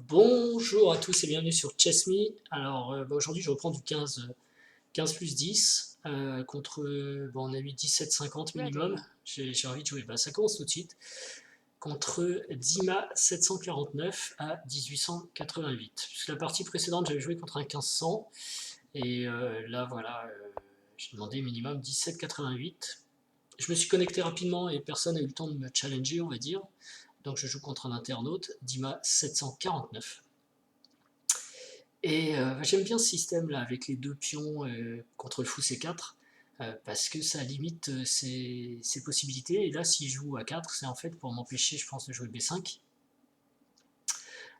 Bonjour à tous et bienvenue sur Chess.me. Alors aujourd'hui je reprends du 15 plus 10 contre, on a eu 17,50 minimum. J'ai envie de jouer, ça commence tout de suite. Contre Dima 749 à 1888. Puisque la partie précédente j'avais joué contre un 1500 et là voilà, j'ai demandé minimum 17,88. Je me suis connecté rapidement et personne n'a eu le temps de me challenger, on va dire. Donc je joue contre un internaute, Dima 749. Et j'aime bien ce système là avec les deux pions contre le fou C4 parce que ça limite ses possibilités. Et là, s'il joue à 4, c'est en fait pour m'empêcher, je pense, de jouer B5.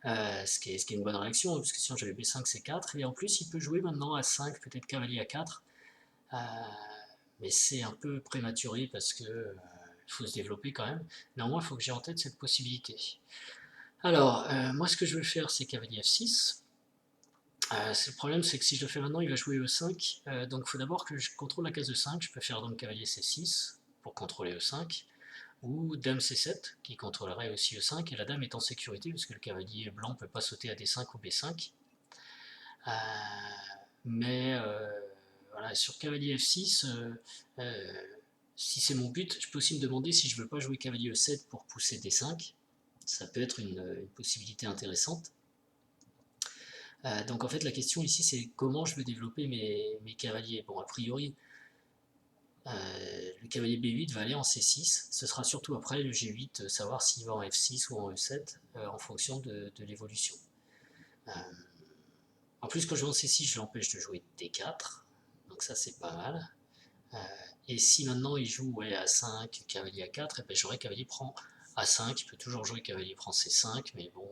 Ce qui est une bonne réaction, parce que sinon j'avais B5, C4. Et en plus, il peut jouer maintenant à 5, peut-être cavalier à 4. Euh, mais c'est un peu prématuré parce que faut se développer quand même. Néanmoins, il faut que j'ai en tête cette possibilité. Alors, moi, ce que je veux faire, c'est cavalier F6. Le problème, c'est que si je le fais maintenant, il va jouer E5. Donc il faut d'abord que je contrôle la case E5. Je peux faire donc cavalier C6 pour contrôler E5. Ou dame C7 qui contrôlerait aussi E5. Et la dame est en sécurité parce que le cavalier blanc ne peut pas sauter à D5 ou B5. Mais voilà, sur cavalier F6, si c'est mon but, je peux aussi me demander si je ne veux pas jouer cavalier E7 pour pousser D5. Ça peut être une possibilité intéressante. Donc en fait la question ici c'est comment je veux développer mes cavaliers. Bon a priori le cavalier B8 va aller en C6, ce sera surtout après le G8, savoir s'il va en F6 ou en E7 en fonction de l'évolution. En plus quand je vais en C6 je l'empêche de jouer D4, donc ça c'est pas mal. Et si maintenant il joue A5, cavalier A4, et ben j'aurai cavalier prend A5, il peut toujours jouer cavalier prend C5, mais bon,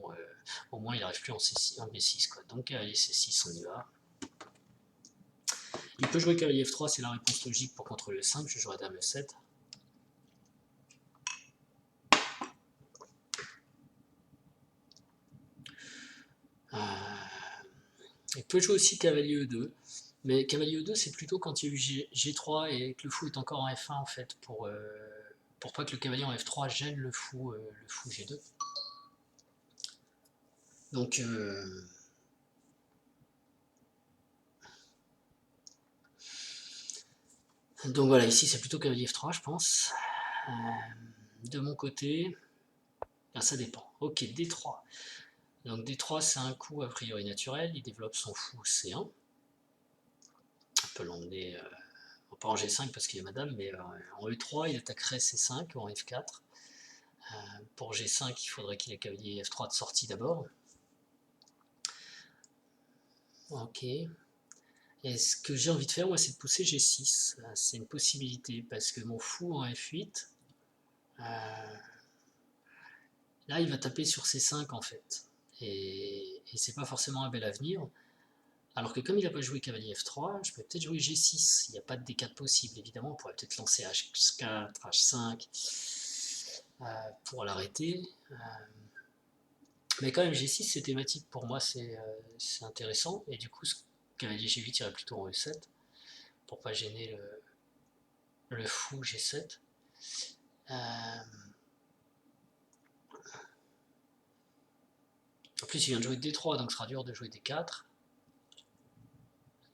au moins il n'arrive plus en B6 quoi. Donc cavalier C6 on y va. Il peut jouer cavalier F3, c'est la réponse logique pour contrôler le 5, je jouerai dame E7. Il peut jouer aussi cavalier E2, mais cavalier E2 c'est plutôt quand il y a eu G3 et que le fou est encore en F1 en fait, pour pas que le cavalier en F3 gêne le fou G2. Donc voilà, ici c'est plutôt cavalier F3 je pense. De mon côté, ça dépend. Ok, D3. Donc D3 c'est un coup a priori naturel, il développe son fou C1. On peut l'emmener, pas en G5 parce qu'il y a madame, mais en E3 il attaquerait C5 ou en F4. Pour G5 il faudrait qu'il ait cavalier F3 de sortie d'abord. Ok. Et ce que j'ai envie de faire, moi, c'est de pousser G6. C'est une possibilité, parce que mon fou en F8, là, il va taper sur C5, en fait. Et c'est pas forcément un bel avenir. Alors que comme il n'a pas joué cavalier F3, je peux peut-être jouer G6. Il n'y a pas de D4 possible, évidemment. On pourrait peut-être lancer H4, H5 pour l'arrêter. Mais quand même, G6, c'est thématique. Pour moi, c'est intéressant. Et du coup, ce cavalier G8 irait plutôt en E7 pour pas gêner le fou G7. En plus, il vient de jouer D3, donc ce sera dur de jouer D4.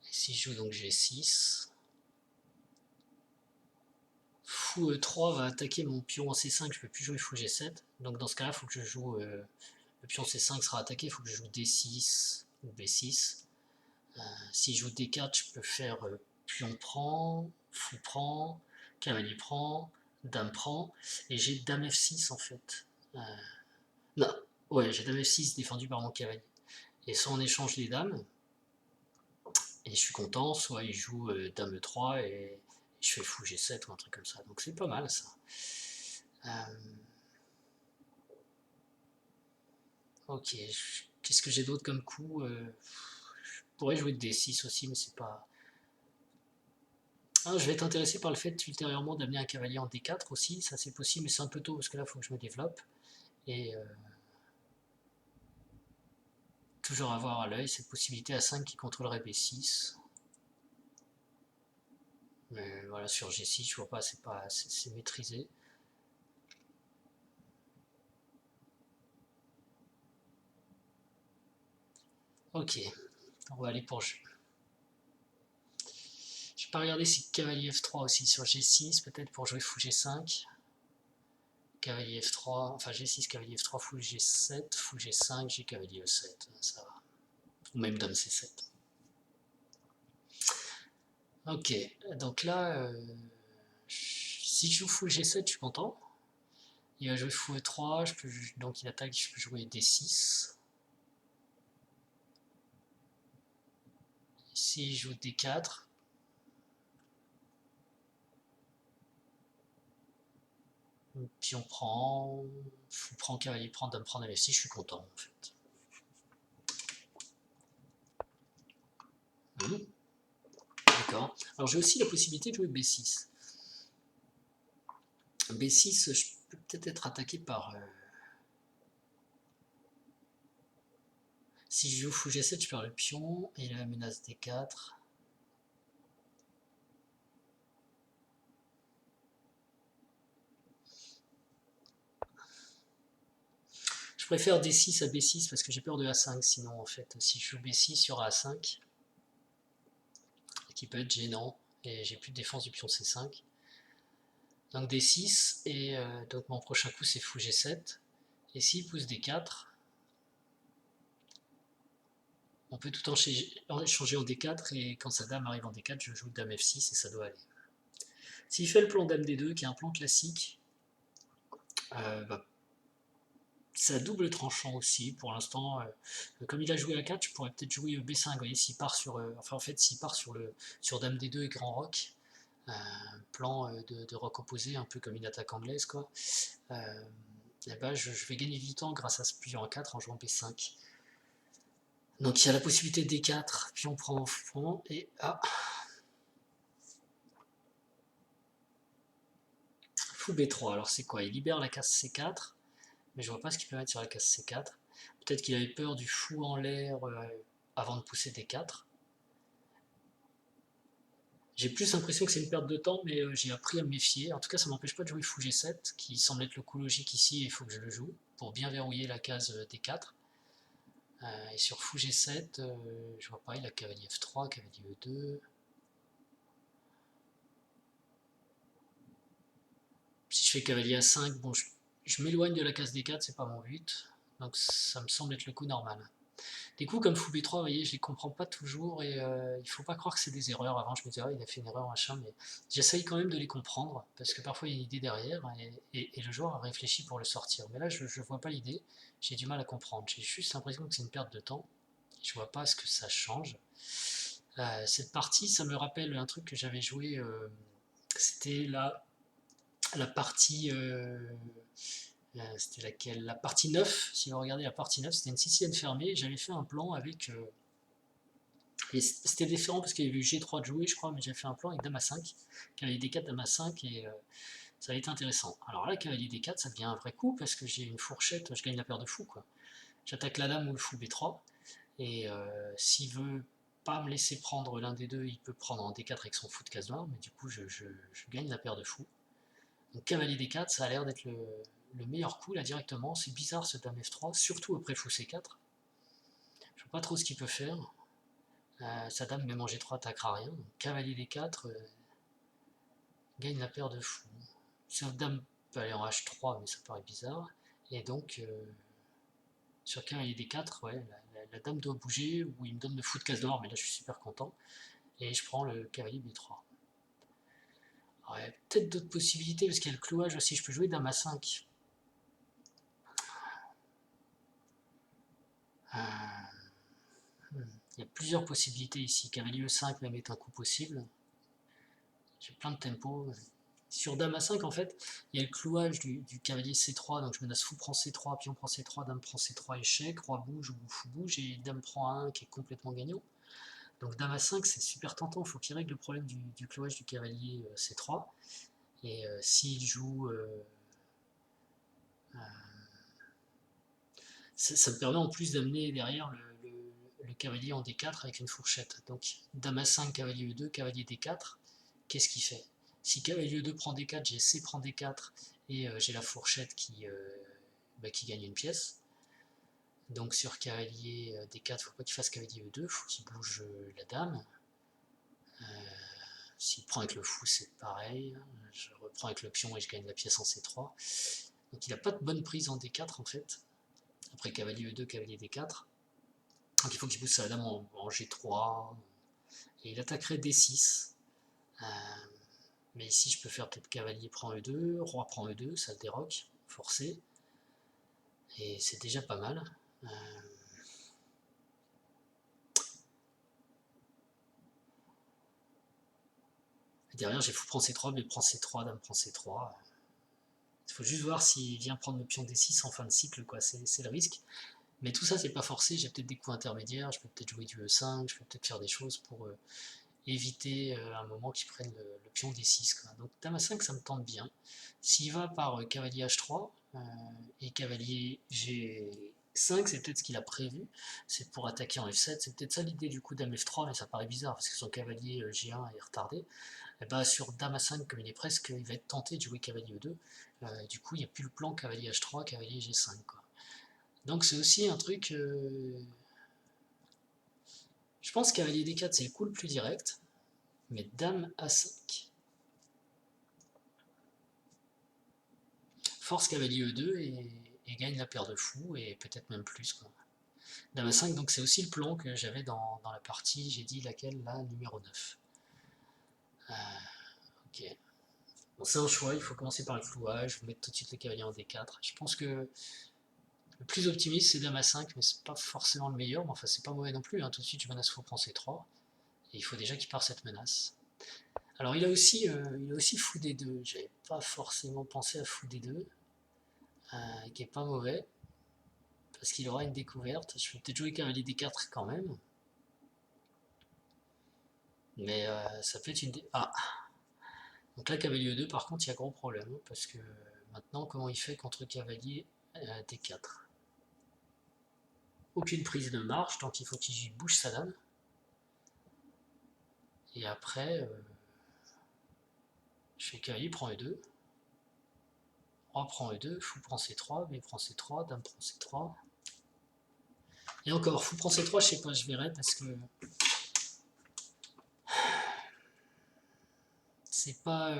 Et si je joue donc G6, fou E3 va attaquer mon pion en C5, je peux plus jouer fou G7. Donc dans ce cas-là, il faut que je joue. Le pion C5 sera attaqué, il faut que je joue D6 ou B6. Si je joue D4, je peux faire pion prend, fou prend, cavalier prend, dame prend, et j'ai dame F6 en fait. Non, ouais, j'ai dame F6 défendu par mon cavalier. Et soit on échange les dames, et je suis content, soit il joue dame E3 et je fais fou G7 ou un truc comme ça. Donc c'est pas mal ça. Ok, qu'est-ce que j'ai d'autre comme coup Je pourrais jouer D6 aussi, mais c'est pas. Ah, je vais être intéressé par le fait ultérieurement d'amener un cavalier en D4 aussi, ça c'est possible, mais c'est un peu tôt parce que là il faut que je me développe. Et toujours avoir à l'œil cette possibilité à 5 qui contrôlerait B6. Mais voilà, sur G6, je vois pas, c'est maîtrisé. Ok, on va aller pour jeu. J'ai pas regardé si cavalier F3 aussi sur G6, peut-être pour jouer fou G5. Cavalier F3, enfin G6, cavalier F3, fou G7, fou G5, j'ai cavalier E7, ça va. Ou même dame C7. Ok, donc là, si je joue fou G7, je suis content. Il va jouer fou E3, donc il attaque, je peux jouer D6. Si je joue D4, puis on prend, fou prend cavalier, prend dame, prend dame F6, je suis content en fait. D'accord. Alors j'ai aussi la possibilité de jouer B6. B6, je peux peut-être être attaqué par... si je joue fou G7, je perds le pion, et la menace D4. Je préfère D6 à B6 parce que j'ai peur de A5, sinon en fait, si je joue B6 sur A5, qui peut être gênant, et j'ai plus de défense du pion C5. Donc D6, et donc mon prochain coup c'est fou G7, et s'il pousse D4, on peut tout changer en D4, et quand sa dame arrive en D4, je joue dame F6 et ça doit aller. S'il fait le plan dame D2, qui est un plan classique, bah, c'est à double tranchant aussi. Pour l'instant, comme il a joué A4, je pourrais peut-être jouer B5. Vous voyez, s'il part sur, enfin en fait, s'il part sur dame D2 et grand roc, plan de roc opposé, un peu comme une attaque anglaise, quoi. Et ben, je vais gagner du temps grâce à ce pion A4 en jouant B5. Donc il y a la possibilité D4, puis on prend fond, et fou B3. Alors c'est quoi? Il libère la case C4, mais je vois pas ce qu'il peut mettre sur la case C4. Peut-être qu'il avait peur du fou en l'air avant de pousser D4. J'ai plus l'impression que c'est une perte de temps, mais j'ai appris à me méfier. En tout cas, ça m'empêche pas de jouer fou G7, qui semble être le coup logique ici, et il faut que je le joue, pour bien verrouiller la case D4. Et sur fou G7, je vois pas, il a cavalier F3, cavalier E2. Si je fais cavalier A5, bon, je m'éloigne de la case D4, c'est pas mon but. Donc ça me semble être le coup normal. Des coups comme fou B3, vous voyez, je les comprends pas toujours, et il faut pas croire que c'est des erreurs. Avant, je me disais, il a fait une erreur, machin, mais j'essaye quand même de les comprendre, parce que parfois il y a une idée derrière, et le joueur a réfléchi pour le sortir. Mais là, je vois pas l'idée, j'ai du mal à comprendre. J'ai juste l'impression que c'est une perte de temps, je vois pas ce que ça change. Cette partie, ça me rappelle un truc que j'avais joué, c'était la partie... c'était laquelle? La partie 9, si vous regardez la partie 9, c'était une sicilienne fermée, j'avais fait un plan avec... et c'était différent parce qu'il y avait eu G3 de jouer, je crois, mais j'avais fait un plan avec Dame A5, cavalier D4, Dame A5, et ça avait été intéressant. Alors là, cavalier D4, ça devient un vrai coup parce que j'ai une fourchette, je gagne la paire de fous, quoi. J'attaque la dame ou le fou B3, et s'il veut pas me laisser prendre l'un des deux, il peut prendre en D4 avec son fou de case noire, mais du coup, je gagne la paire de fous. Donc cavalier D4, ça a l'air d'être le meilleur coup là directement. C'est bizarre ce dame F3, surtout après fou C4. Je vois pas trop ce qu'il peut faire. Sa dame, même en G3, attaquera rien. Donc, cavalier D4 gagne la paire de fous. Sa dame peut aller en H3, mais ça paraît bizarre. Et donc, sur cavalier D4, ouais, la dame doit bouger, ou il me donne le fou de case noire, mais là je suis super content. Et je prends le cavalier B3. Alors, il y a peut-être d'autres possibilités, parce qu'il y a le clouage aussi. Je peux jouer dame A5. Il y a plusieurs possibilités ici. Cavalier E5 même est un coup possible. J'ai plein de tempos. Sur dame A5, en fait, il y a le clouage du cavalier C3, donc je menace fou prend C3, pion prend C3, dame prend C3, échec, roi bouge ou fou bouge, et dame prend A1 qui est complètement gagnant. Donc dame A5, c'est super tentant, il faut qu'il règle le problème du clouage du cavalier C3. Et s'il joue... ça me permet en plus d'amener derrière le cavalier en D4 avec une fourchette. Donc dame A5, cavalier E2, cavalier D4, qu'est-ce qu'il fait? Si cavalier E2 prend D4, j'ai C prend D4, et j'ai la fourchette qui gagne une pièce. Donc sur cavalier D4, faut pas qu'il fasse cavalier E2, faut qu'il bouge la dame. S'il prend avec le fou, c'est pareil. Je reprends avec le pion et je gagne la pièce en C3. Donc il n'a pas de bonne prise en D4 en fait. Après cavalier E2, cavalier D4. Donc il faut qu'il pousse sa dame en G3. Et il attaquerait D6. Mais ici je peux faire peut-être cavalier prend E2, roi prend E2, ça le déroque, forcé. Et c'est déjà pas mal. Derrière j'ai fou prend C3, mais prend C3, dame prend C3. Il faut juste voir s'il vient prendre le pion D6 en fin de cycle, quoi. C'est le risque. Mais tout ça, c'est pas forcé. J'ai peut-être des coups intermédiaires, je peux peut-être jouer du E5, je peux peut-être faire des choses pour éviter un moment qu'il prenne le pion D6, quoi. Donc dame A5, ça me tente bien. S'il va par cavalier H3 et cavalier G5, c'est peut-être ce qu'il a prévu. C'est pour attaquer en F7. C'est peut-être ça l'idée du coup dame F3, mais ça paraît bizarre parce que son cavalier G1 est retardé. Et bah, sur dame A5, comme il est presque, il va être tenté de jouer cavalier E2. Du coup, il n'y a plus le plan cavalier H3, cavalier G5, quoi. Donc c'est aussi un truc... je pense que cavalier D4 c'est le coup le plus direct, mais dame A5. Force cavalier E2 et gagne la paire de fous, et peut-être même plus, quoi. Dame A5, donc c'est aussi le plan que j'avais dans la partie, j'ai dit laquelle, là, numéro 9. Ok. Bon, c'est un choix, il faut commencer par le flouage, vous mettre tout de suite le cavalier en D4. Je pense que le plus optimiste c'est dame A5, mais c'est pas forcément le meilleur, mais enfin c'est pas mauvais non plus, hein. Tout de suite je menace fou prend C3, et il faut déjà qu'il part cette menace. Alors il a aussi fou D2, j'avais pas forcément pensé à fou D2, qui est pas mauvais, parce qu'il aura une découverte. Je vais peut-être jouer cavalier D4 quand même, mais ça peut être une... Ah, donc là cavalier E2 par contre il y a gros problème, parce que maintenant comment il fait contre cavalier D4? Aucune prise de marche, donc il faut qu'il bouge sa dame. Et après, je fais cavalier prend E2, roi prend E2, fou prend C3, B prend C3, dame prend C3. Et encore, fou prend C3, je sais pas, je verrai, parce que c'est pas...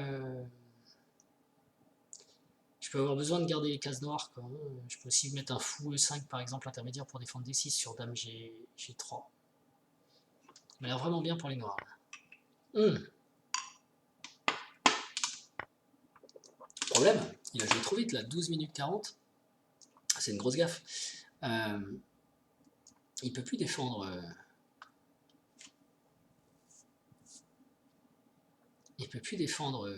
je peux avoir besoin de garder les cases noires, quoi. Je peux aussi mettre un fou E5 par exemple intermédiaire pour défendre D6 sur dame G3. Il m'a l'air vraiment bien pour les noirs. Problème, il a joué trop vite là, 12 minutes 40. C'est une grosse gaffe. Il peut plus défendre... il peut plus défendre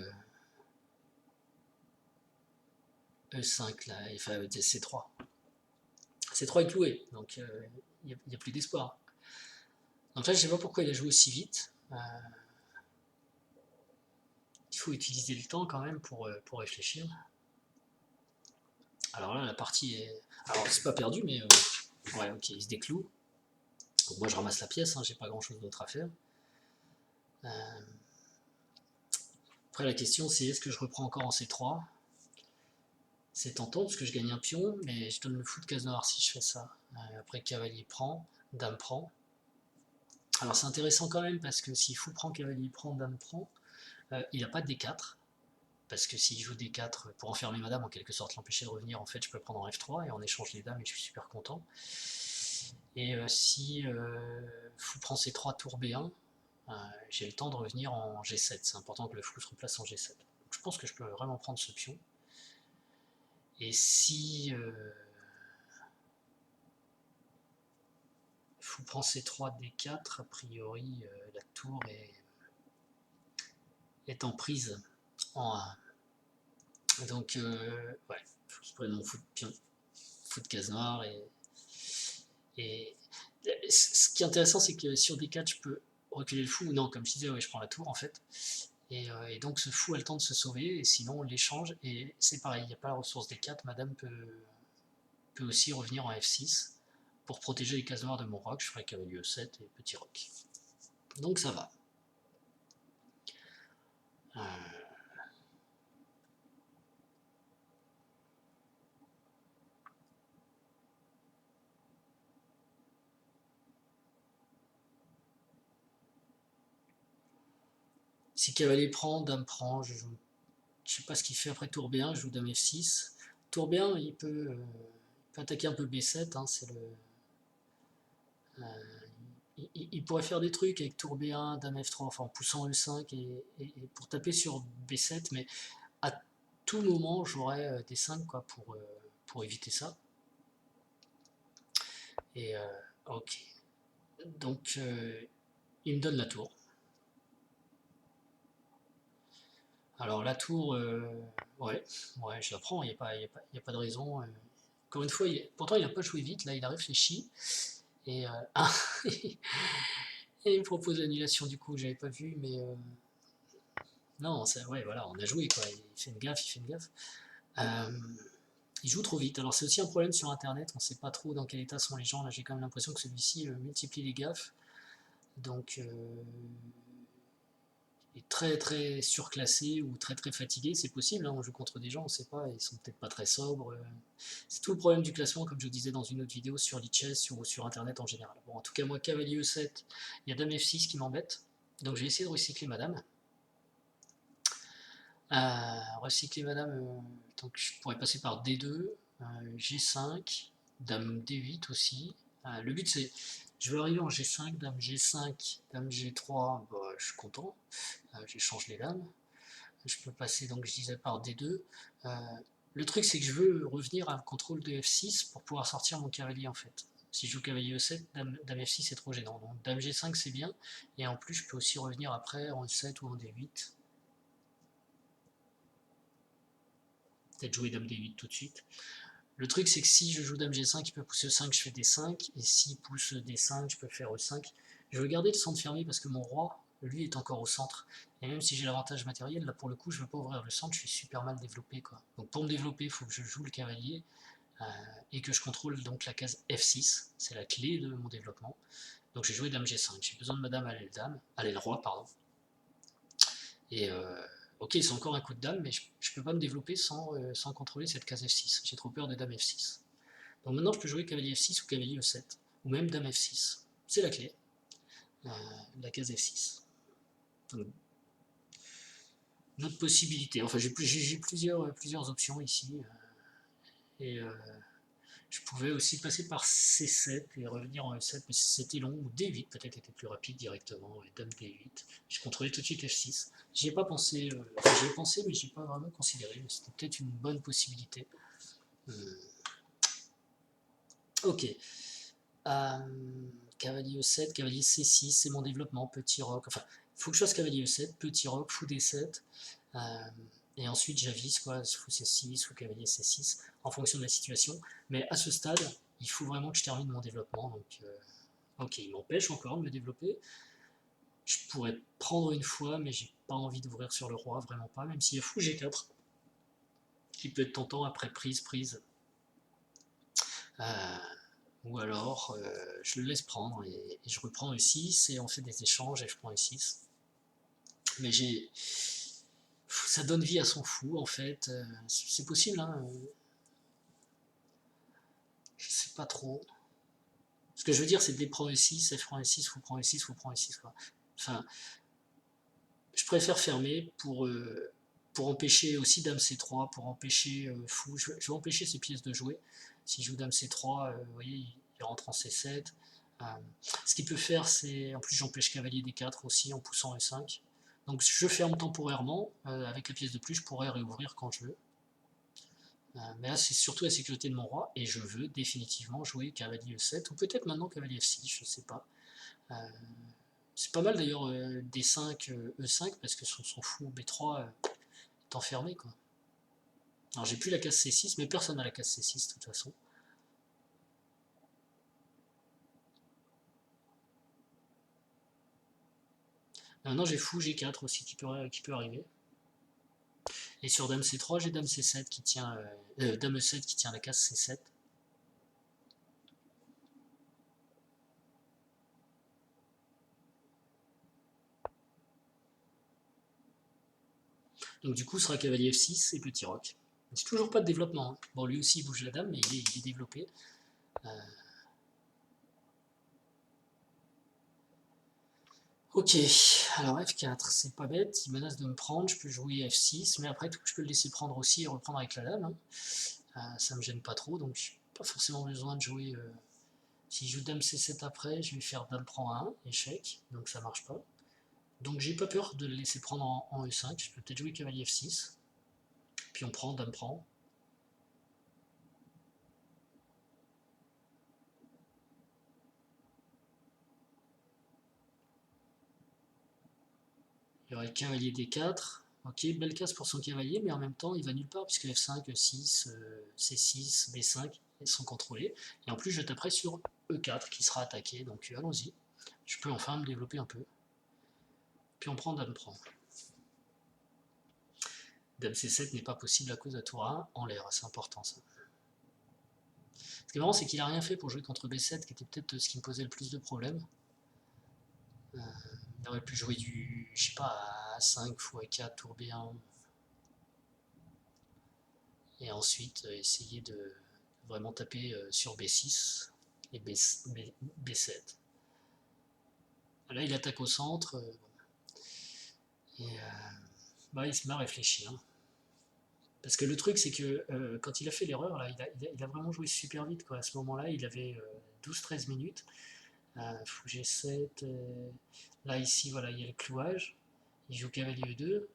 E5 là, enfin C3. C3 est cloué, donc il n'y a plus d'espoir. Donc là je sais pas pourquoi il a joué aussi vite. Il faut utiliser le temps quand même pour réfléchir. Alors là la partie est... Alors c'est pas perdu mais... ouais ok, il se décloue. Donc moi je ramasse la pièce, hein, j'ai pas grand chose d'autre à faire. Après la question c'est est-ce que je reprends encore en C3? C'est tentant parce que je gagne un pion, mais je donne le fou de case noire si je fais ça. Après cavalier prend, dame prend. Alors c'est intéressant quand même parce que si fou prend, cavalier prend, dame prend, il n'a pas de D4. Parce que s'il joue D4 pour enfermer madame, en quelque sorte l'empêcher de revenir, en fait je peux prendre en F3 et on échange les dames et je suis super content. Et si fou prend C3 tour B1, j'ai le temps de revenir en G7. C'est important que le fou se replace en G7. Donc, je pense que je peux vraiment prendre ce pion. Et si fou prend C3 D4, a priori la tour est en prise en 1. Donc ouais, faut que je prenne mon fou de pion, fou de case noire et ce qui est intéressant c'est que sur D4 je peux reculer le fou ou non, comme je disais, ouais, je prends la tour en fait. Et donc ce fou a le temps de se sauver, et sinon on l'échange, et c'est pareil, il n'y a pas la ressource D4, madame peut aussi revenir en F6 pour protéger les cases noires de mon roc. Je ferai cavalier E7 et petit roc. Donc ça va. Si cavalier prend, je sais pas ce qu'il fait après tour B1, je joue dame F6. Tour B1, il peut attaquer un peu B7, hein, c'est le... il pourrait faire des trucs avec tour B1, dame F3, enfin en poussant E5 et pour taper sur B7, mais à tout moment j'aurais D5 quoi, pour éviter ça. Et ok. Donc il me donne la tour. Alors la tour, ouais, je la prends, il n'y a pas de raison. Encore une fois, pourtant il n'a pas joué vite, là il a réfléchi. Et, et il me propose l'annulation du coup, j'avais pas vu, mais non, ouais, voilà, on a joué quoi, il fait une gaffe, il fait une gaffe. Il joue trop vite, alors c'est aussi un problème sur internet, on sait pas trop dans quel état sont les gens, là j'ai quand même l'impression que celui-ci multiplie les gaffes, donc il est très très surclassé ou très très fatigué, c'est possible, hein, on joue contre des gens, on sait pas, ils sont peut-être pas très sobres, c'est tout le problème du classement, comme je vous disais dans une autre vidéo sur l'e-chess ou sur internet en général. Bon, en tout cas moi cavalier E7, il y a dame F6 qui m'embête, donc je vais essayer de recycler madame. Recycler madame, donc je pourrais passer par D2, G5, dame D8 aussi. Le but c'est, je veux arriver en G5, dame G5, dame G3, bah, je suis content, j'échange les dames. Je peux passer, donc je disais, par D2. Le truc c'est que je veux revenir à un contrôle de F6 pour pouvoir sortir mon cavalier en fait. Si je joue cavalier E7, dame F6 c'est trop gênant. Donc dame G5 c'est bien, et en plus je peux aussi revenir après en E7 ou en D8. Peut-être jouer dame D8 tout de suite. Le truc c'est que si je joue dame G5, il peut pousser E5, je fais D5, et s'il pousse D5, je peux faire E5. Je veux garder le centre fermé parce que mon roi, lui, est encore au centre. Et même si j'ai l'avantage matériel, là pour le coup, je veux pas ouvrir le centre, je suis super mal développé quoi. Donc pour me développer, il faut que je joue le cavalier et que je contrôle donc la case F6, c'est la clé de mon développement. Donc j'ai joué dame G5, j'ai besoin de ma dame à l'aile roi, pardon. Et ok, c'est encore un coup de dame, mais je ne peux pas me développer sans contrôler cette case F6. J'ai trop peur de dame F6. Donc maintenant, je peux jouer cavalier F6 ou cavalier E7, ou même dame F6. C'est la clé, la case F6. Donc, une autre possibilité. Enfin, j'ai plusieurs options ici. Et je pouvais aussi passer par C7 et revenir en E7, mais c'était long, ou D8 peut-être était plus rapide directement, et dame D8. Je contrôlais tout de suite F6. J'y ai pas pensé, enfin, j'y ai pensé, mais j'y ai pas vraiment considéré, mais c'était peut-être une bonne possibilité. Ok. Cavalier E7, cavalier C6, c'est mon développement, petit roc. Enfin, il faut que je fasse cavalier E7, petit roc, fou D7. Et ensuite j'avise quoi, fou C6 ou cavalier C6 en fonction de la situation. Mais à ce stade, il faut vraiment que je termine mon développement. Donc, ok, il m'empêche encore de me développer. Je pourrais prendre une fois, mais j'ai pas envie d'ouvrir sur le roi, vraiment pas, même s'il y a fou G4, qui peut être tentant après prise. Ou alors je le laisse prendre et je reprends E6 et on fait des échanges et je prends E6. Mais ça donne vie à son fou en fait. C'est possible, hein. Je sais pas trop. Ce que je veux dire, c'est D prend E6, F prend E6, fou prend E6, fou prend E6 quoi. Enfin, je préfère fermer pour empêcher aussi dame C3, pour empêcher fou. Je vais empêcher ces pièces de jouer. Si je joue dame C3, vous voyez, il rentre en C7. Ce qu'il peut faire, c'est. En plus, j'empêche cavalier D4 aussi en poussant E5. Donc, je ferme temporairement. Avec la pièce de plus, je pourrais réouvrir quand je veux. Mais là, c'est surtout la sécurité de mon roi. Et je veux définitivement jouer cavalier E7. Ou peut-être maintenant cavalier F6, je sais pas. C'est pas mal d'ailleurs D5, E5, parce que son fou B3 est enfermé quoi. Alors j'ai plus la case C6, mais personne n'a la case C6 de toute façon. Maintenant j'ai fou G4 aussi qui peut arriver. Et sur dame C3, j'ai dame C7 qui tient. Dame E7 qui tient la case C7. Donc du coup, ce sera cavalier F6 et petit roc. C'est toujours pas de développement. Hein. Bon, lui aussi il bouge la dame, mais il est développé. Ok, alors F4, c'est pas bête, il menace de me prendre, je peux jouer F6, mais après tout, je peux le laisser prendre aussi et reprendre avec la dame. Hein. Ça me gêne pas trop, donc j'ai pas forcément besoin de jouer... si je joue dame C7 après, je vais faire dame prend 1, échec, donc ça marche pas. Donc j'ai pas peur de le laisser prendre en E5, je peux peut-être jouer cavalier F6, puis on prend, dame prend. Il y aurait cavalier D4, ok, belle case pour son cavalier, mais en même temps il va nulle part, puisque F5, E6, C6, B5, ils sont contrôlés. Et en plus je taperai sur E4 qui sera attaqué, donc allons-y. Je peux enfin me développer un peu. Puis on prend, dame prend. Dame C7 n'est pas possible à cause de la tour A en l'air, c'est important ça. Ce qui est marrant, c'est qu'il a rien fait pour jouer contre B7, qui était peut-être ce qui me posait le plus de problèmes. Il aurait pu jouer du, je sais pas, A5, fou A4, tour B1. Et ensuite essayer de vraiment taper sur B6 et B7. Là, il attaque au centre. Et bah, il se met à réfléchir. Parce que le truc, c'est que quand il a fait l'erreur, là, il a vraiment joué super vite. Quoi. À ce moment-là, il avait 12-13 minutes. Fou G7. Là, ici, voilà, il y a le clouage. Il joue cavalier E2.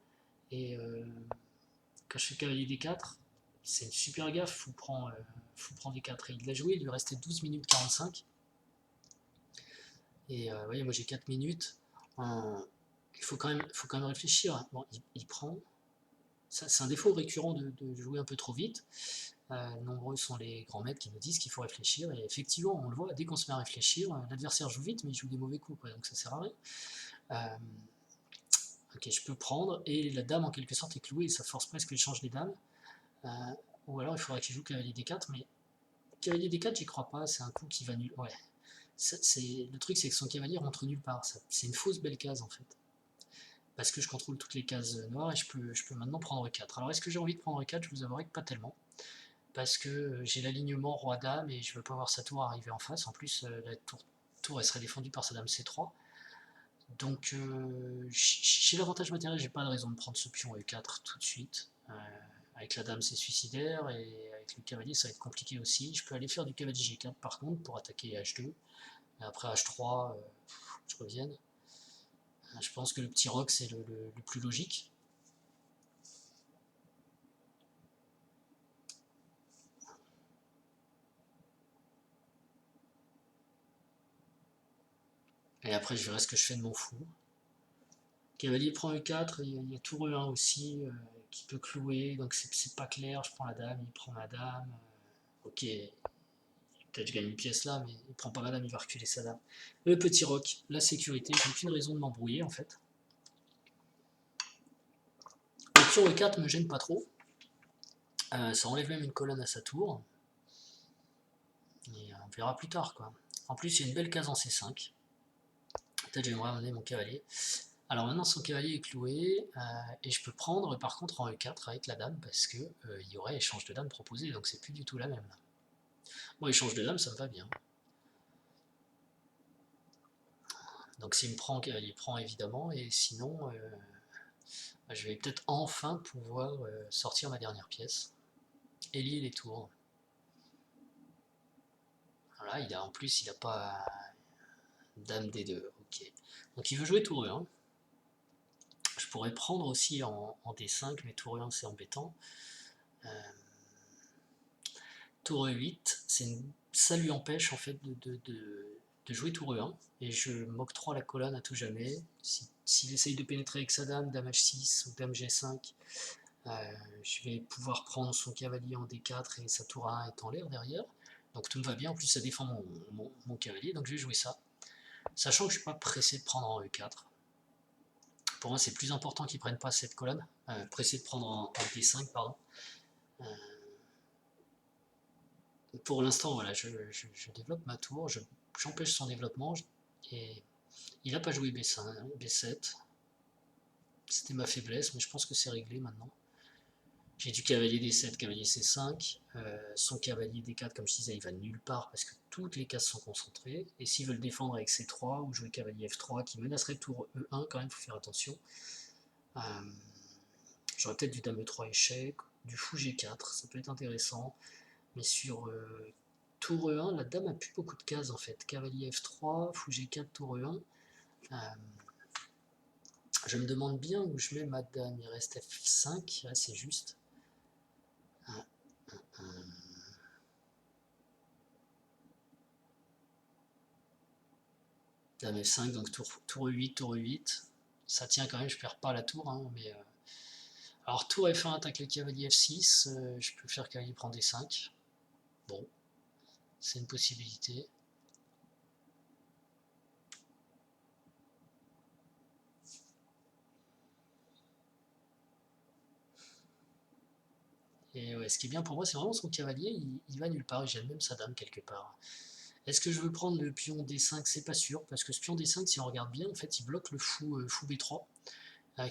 Et quand je fais cavalier D4, c'est une super gaffe. Fou prend D4. Et il l'a joué, il lui restait 12 minutes 45. Et vous voyez, moi j'ai 4 minutes. Il faut quand même réfléchir. Bon, il prend. C'est un défaut récurrent de jouer un peu trop vite. Nombreux sont les grands maîtres qui nous disent qu'il faut réfléchir. Et effectivement, on le voit, dès qu'on se met à réfléchir, l'adversaire joue vite, mais il joue des mauvais coups, quoi, donc ça sert à rien. Ok, je peux prendre, et la dame en quelque sorte est clouée, et ça force presque l'échange des dames. Ou alors il faudrait qu'il joue cavalier D4, mais cavalier D4, j'y crois pas, c'est un coup qui va nul. Ouais. Le truc, c'est que son cavalier rentre nulle part. C'est une fausse belle case en fait. Parce que je contrôle toutes les cases noires et je peux maintenant prendre 4. Alors est-ce que j'ai envie de prendre 4? Je vous avouerai que pas tellement. Parce que j'ai l'alignement roi-dame et je veux pas voir sa tour arriver en face. En plus, la tour elle serait défendue par sa dame C3. Donc chez l'avantage matériel, j'ai pas de raison de prendre ce pion E4 tout de suite. Avec la dame c'est suicidaire et avec le cavalier ça va être compliqué aussi. Je peux aller faire du cavalier G4 par contre pour attaquer H2. Et après H3, je revienne. Je pense que le petit roc c'est le plus logique. Et après je verrai ce que je fais de mon fou. Cavalier prend E4, il y a tour E1 aussi qui peut clouer, donc c'est pas clair, je prends la dame, il prend ma dame. Ok, peut-être je gagne une pièce là, mais il prend pas ma dame, il va reculer sa dame. Le petit roc, la sécurité, j'ai aucune raison de m'embrouiller en fait. Le pion E4 me gêne pas trop. Ça enlève même une colonne à sa tour. Et on verra plus tard quoi. En plus, il y a une belle case en C5. Peut-être j'aimerais amener mon cavalier. Alors maintenant son cavalier est cloué et je peux prendre par contre en E4 avec la dame parce que il y aurait échange de dame proposé, donc c'est plus du tout la même là. Bon, échange de dame ça me va bien. Donc s'il me prend, cavalier prend évidemment, et sinon je vais peut-être enfin pouvoir sortir ma dernière pièce et lier les tours. Voilà, en plus il n'a pas dame D2, ok. Donc il veut jouer tour E1. Je pourrais prendre aussi en D5, mais tour E1 c'est embêtant. Tour E8, ça lui empêche en fait de jouer tour E1, et je m'octroie la colonne à tout jamais. S'il essaye de pénétrer avec sa dame, dame H6 ou dame G5, je vais pouvoir prendre son cavalier en D4 et sa tour A1 est en l'air derrière. Donc tout me va bien, en plus ça défend mon cavalier, donc je vais jouer ça. Sachant que je ne suis pas pressé de prendre en E4. Pour moi c'est plus important qu'il ne prenne pas cette colonne, pressé de prendre en D5, pardon. Pour l'instant, voilà, je développe ma tour, j'empêche son développement, et il n'a pas joué B5, B7. C'était ma faiblesse, mais je pense que c'est réglé maintenant. J'ai du cavalier D7, cavalier C5. Son cavalier D4, comme je disais, il va nulle part parce que toutes les cases sont concentrées. Et s'ils veulent défendre avec C3 ou jouer cavalier F3 qui menacerait tour E1, quand même, il faut faire attention. J'aurais peut-être du dame E3 échec, du fou G4, ça peut être intéressant. Mais sur tour E1, la dame a plus beaucoup de cases en fait. Cavalier F3, fou G4, tour E1. Je me demande bien où je mets ma dame. Il reste F5, là c'est juste. Dame F5, donc tour E8, tour E8. Ça tient quand même, je perds pas la tour. Hein, mais, alors tour F1 attaque le cavalier F6, je peux faire cavalier prend D5. Bon, c'est une possibilité. Et ouais, ce qui est bien pour moi, c'est vraiment son cavalier, il va nulle part, il gêne même sa dame quelque part. Est-ce que je veux prendre le pion D5? C'est pas sûr, parce que ce pion D5, si on regarde bien, en fait, il bloque le fou B3,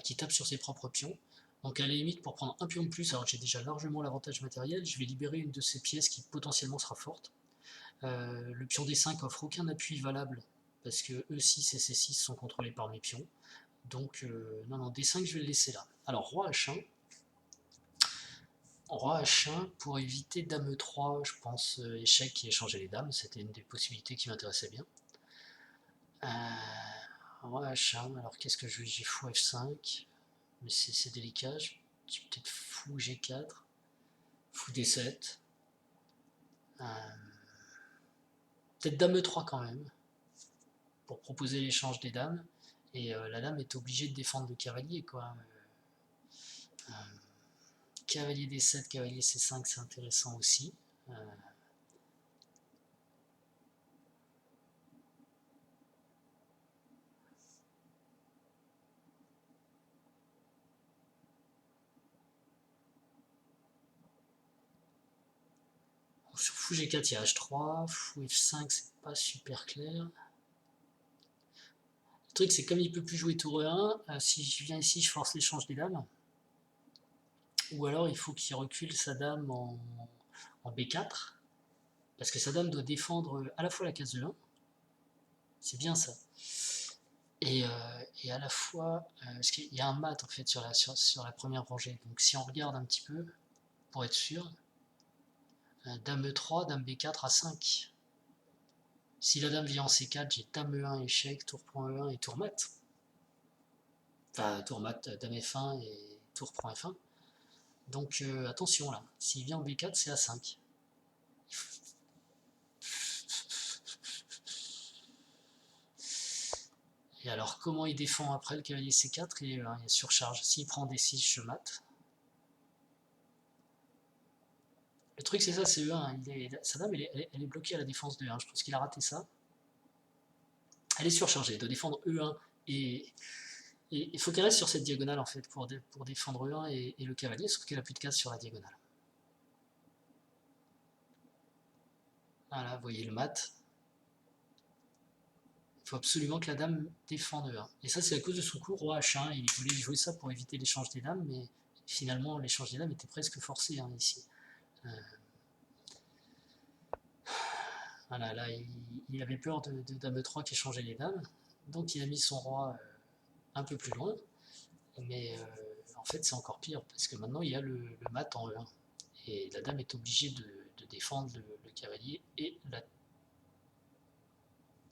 qui tape sur ses propres pions. Donc à la limite, pour prendre un pion de plus, alors que j'ai déjà largement l'avantage matériel, je vais libérer une de ces pièces qui potentiellement sera forte. Le pion D5 offre aucun appui valable, parce que E6 et C6 sont contrôlés par mes pions. Donc non, D5, je vais le laisser là. Alors roi H1. Roi H1 pour éviter dame E3, je pense échec qui échangeait les dames, c'était une des possibilités qui m'intéressait bien. Roi H1, alors qu'est-ce que je veux? J'ai fou F5, mais c'est délicat, j'ai peut-être fou G4, fou D7, peut-être dame E3 quand même, pour proposer l'échange des dames, et la dame est obligée de défendre le cavalier, quoi. Cavalier D7, cavalier C5, c'est intéressant aussi. Sur fou G4, il y a H3, fou F5, c'est pas super clair. Le truc, c'est comme il peut plus jouer tour E1, si je viens ici, je force l'échange des dames. Ou alors, il faut qu'il recule sa dame en B4. Parce que sa dame doit défendre à la fois la case E1. C'est bien ça. Et à la fois, parce qu'il y a un mat en fait sur la première rangée. Donc si on regarde un petit peu, pour être sûr, dame E3, dame B4 à 5. Si la dame vient en C4, j'ai dame E1 échec, tour prend E1 et tour mat. Enfin, tour mat, dame F1 et tour prend F1. Donc attention là, s'il vient en B4, c'est A5. Et alors comment il défend après le cavalier C4? Il y a surcharge. S'il prend D6, je mate. Le truc c'est ça, c'est E1. Sa dame elle est bloquée à la défense de E1. Je pense qu'il a raté ça. Elle est surchargée, elle doit défendre E1 et il faut qu'elle reste sur cette diagonale en fait pour défendre E1 et le cavalier, sauf qu'elle a plus de cases sur la diagonale. Voilà, vous voyez le mat. Il faut absolument que la dame défende E1. Et ça, c'est à cause de son coup roi H1. Il voulait jouer ça pour éviter l'échange des dames, mais finalement, l'échange des dames était presque forcé hein, ici. Voilà, là, il avait peur de dame E3 qui échangeait les dames. Donc, il a mis son roi un peu plus loin. Mais en fait, c'est encore pire, parce que maintenant, il y a le mat en E1. Et la dame est obligée de défendre le cavalier et la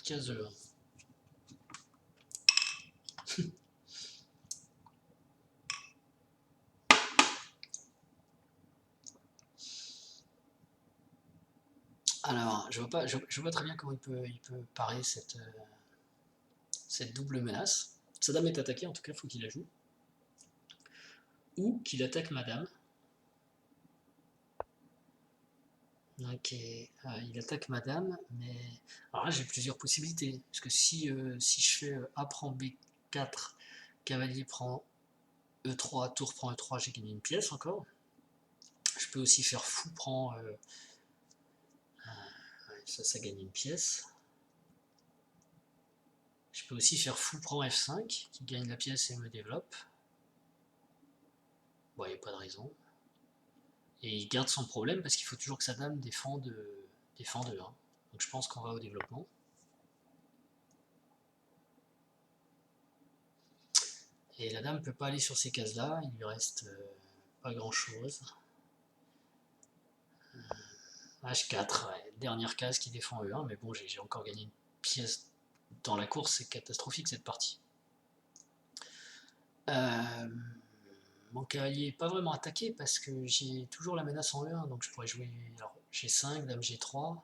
case E1. Alors, je vois très bien comment il peut parer cette double menace. Sa dame est attaquée, en tout cas, il faut qu'il la joue. Ou qu'il attaque madame. Ok, il attaque madame, mais... Alors là, j'ai plusieurs possibilités. Parce que si je fais A prend B4, cavalier prend E3, tour prend E3, j'ai gagné une pièce encore. Je peux aussi faire fou prend... ça gagne une pièce. Je peux aussi faire fou prend F5, qui gagne la pièce et me développe. Bon, il n'y a pas de raison. Et il garde son problème parce qu'il faut toujours que sa dame défende 1. Donc je pense qu'on va au développement. Et la dame ne peut pas aller sur ces cases-là, il lui reste pas grand-chose. H4, ouais, dernière case qui défend E1, mais bon, j'ai encore gagné une pièce dans la course, c'est catastrophique cette partie. Mon cavalier n'est pas vraiment attaqué parce que j'ai toujours la menace en E1, donc je pourrais jouer alors, G5, dame G3.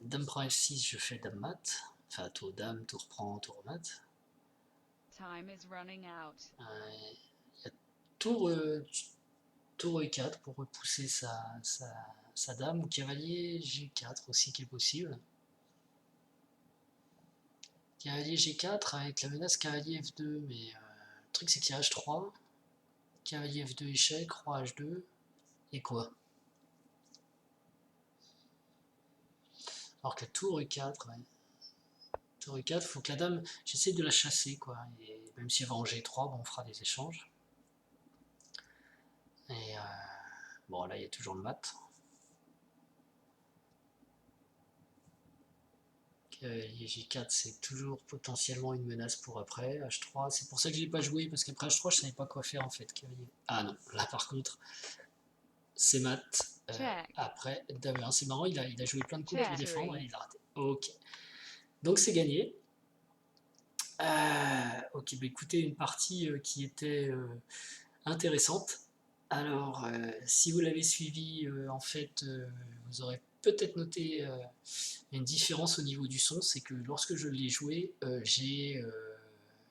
Dame prend F6, je fais dame mat. Enfin, tour dame, tour prend, tour mat. Time is running out. Il y a tour E4 pour repousser sa dame, ou cavalier G4 aussi qui est possible. Cavalier G4 avec la menace cavalier F2, mais le truc c'est qu'il y a H3, cavalier F2 échec, roi H2, et quoi? Alors que tour E4, ouais. Tour E4, faut que la dame, j'essaie de la chasser quoi, et même si elle va en G3, bon, on fera des échanges. Et bon là il y a toujours le mat. Cavalier J4 c'est toujours potentiellement une menace pour après. H3 c'est pour ça que je l'ai pas joué parce qu'après H3 je savais pas quoi faire en fait. Cavalier. Ah non, là par contre c'est mat. Après dame 1, c'est marrant, il a joué plein de coups pour défendre et il a raté. Ok, donc c'est gagné. Ok, bah écoutez, une partie qui était intéressante. Alors, si vous l'avez suivi, en fait, vous aurez peut-être noté une différence au niveau du son, c'est que lorsque je l'ai joué,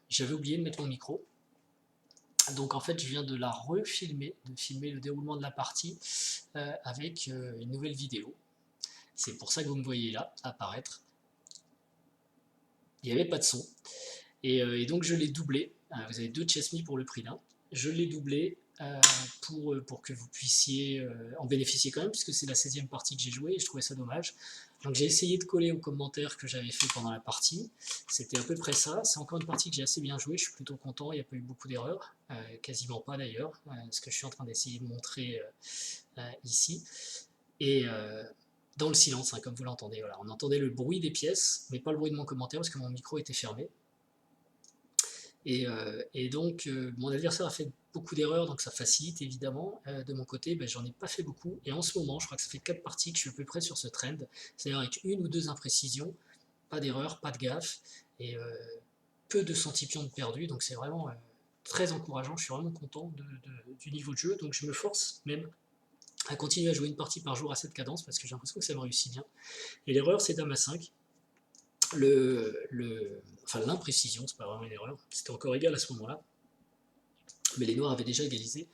j'avais oublié de mettre mon micro. Donc en fait, je viens de la refilmer, de filmer le déroulement de la partie avec une nouvelle vidéo. C'est pour ça que vous me voyez là apparaître. Il n'y avait pas de son. Et donc je l'ai doublé. Vous avez 2 Chess Me pour le prix d'un. Je l'ai doublé pour que vous puissiez en bénéficier quand même, puisque c'est la 16e partie que j'ai jouée et je trouvais ça dommage. Donc j'ai essayé de coller aux commentaires que j'avais fait pendant la partie. C'était à peu près ça. C'est encore une partie que j'ai assez bien jouée. Je suis plutôt content. Il n'y a pas eu beaucoup d'erreurs. Quasiment pas d'ailleurs. Ce que je suis en train d'essayer de montrer ici. Et dans le silence, hein, comme vous l'entendez. Voilà. On entendait le bruit des pièces, mais pas le bruit de mon commentaire parce que mon micro était fermé. Et donc, mon adversaire a fait beaucoup d'erreurs, donc ça facilite évidemment. De mon côté, ben, j'en ai pas fait beaucoup. Et en ce moment, je crois que ça fait 4 parties que je suis à peu près sur ce trend. C'est-à-dire avec 1 ou 2 imprécisions, pas d'erreur, pas de gaffe, et peu de centipions de perdus. Donc c'est vraiment très encourageant. Je suis vraiment content du niveau de jeu. Donc je me force même à continuer à jouer une partie par jour à cette cadence, parce que j'ai l'impression que ça me réussit bien. Et l'erreur, c'est dame à 5. Enfin l'imprécision, c'est pas vraiment une erreur, c'était encore égal à ce moment-là, mais les noirs avaient déjà égalisé.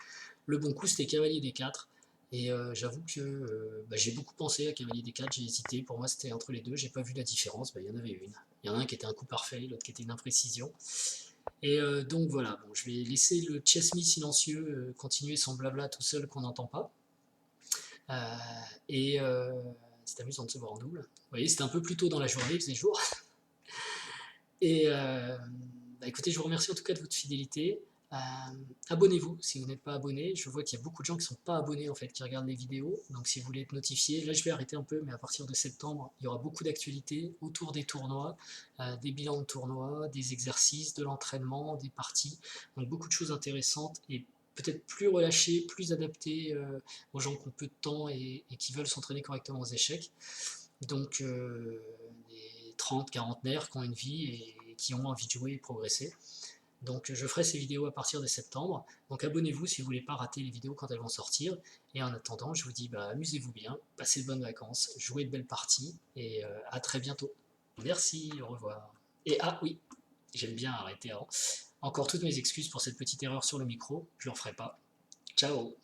Le bon coup c'était cavalier D4, et j'avoue que j'ai beaucoup pensé à cavalier D4, j'ai hésité, pour moi c'était entre les deux, j'ai pas vu la différence, il y en avait une. Il y en a un qui était un coup parfait, l'autre qui était une imprécision. Et donc voilà, bon, je vais laisser le Chess Me silencieux continuer son blabla tout seul qu'on n'entend pas. Et c'est amusant de se voir en double. Vous voyez, c'était un peu plus tôt dans la journée, il faisait jour. Et écoutez, je vous remercie en tout cas de votre fidélité. Abonnez-vous si vous n'êtes pas abonné. Je vois qu'il y a beaucoup de gens qui ne sont pas abonnés en fait, qui regardent les vidéos. Donc si vous voulez être notifié, là je vais arrêter un peu, mais à partir de septembre, il y aura beaucoup d'actualités autour des tournois, des bilans de tournois, des exercices, de l'entraînement, des parties. Donc beaucoup de choses intéressantes et peut-être plus relâchées, plus adaptées aux gens qui ont peu de temps et qui veulent s'entraîner correctement aux échecs. Donc des 30, 40 nerfs qui ont une vie et qui ont envie de jouer et progresser. Donc je ferai ces vidéos à partir de septembre. Donc abonnez-vous si vous ne voulez pas rater les vidéos quand elles vont sortir. Et en attendant, je vous dis amusez-vous bien, passez de bonnes vacances, jouez de belles parties et à très bientôt. Merci, au revoir. Et ah oui, j'aime bien arrêter avant. Encore toutes mes excuses pour cette petite erreur sur le micro, je ne le referai pas. Ciao.